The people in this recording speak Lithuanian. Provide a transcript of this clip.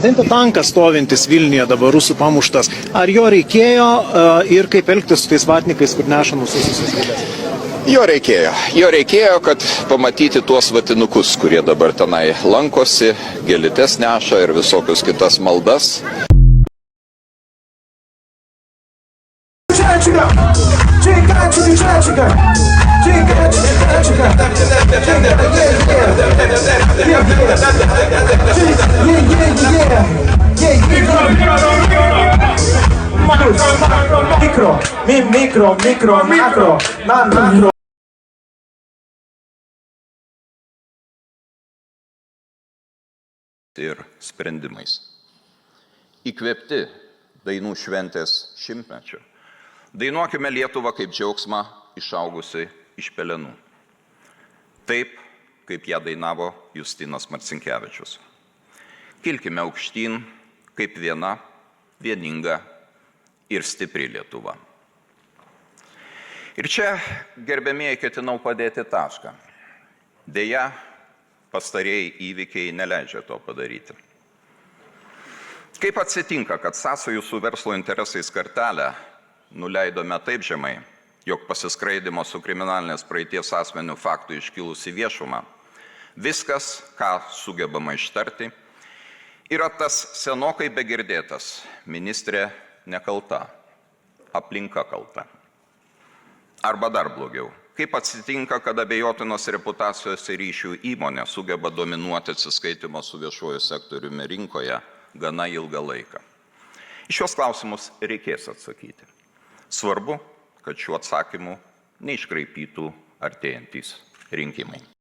Prezidentė, tankas stovintis Vilniuje dabar rusų pamuštas. Ar jo reikėjo ir kaip elgtis su tais vatnikais, kur neša nusususios gėlės? Jo reikėjo, kad pamatyti tuos vatinukus, kurie dabar tenai lankosi, gėlytes neša ir visokius kitas maldas. Mikro. Ir sprendimais. Įkvėpti dainų šventės šimtmečio. Dainuokime Lietuvą kaip džiaugsmą išaugusi iš pelenų. Taip, kaip ją dainavo Justinas Marcinkevičius. Kilkime aukštyn kaip viena, vieninga ir stipri Lietuva. Ir čia, gerbėmieji, ketinau padėti tašką. Deja, pastarieji įvykiai neleidžia to padaryti. Kaip atsitinka, kad sąsajų su verslo interesais kartelę nuleidome taip žemai, jog pasiskraidimo su kriminalinės praeities asmenių faktų iškilus į viešumą, viskas, ką sugebama ištarti, yra tas senokai begirdėtas: ministrė nekalta, aplinka kalta. Arba dar blogiau. Kaip atsitinka, kad abejotinos reputacijos ir ryšių įmonė sugeba dominuoti atsiskaitimo su viešuoju sektoriumi rinkoje gana ilgą laiką? Į šios klausimus reikės atsakyti. Svarbu, kad šiuo atsakymu neiškraipytų artėjantys rinkimai.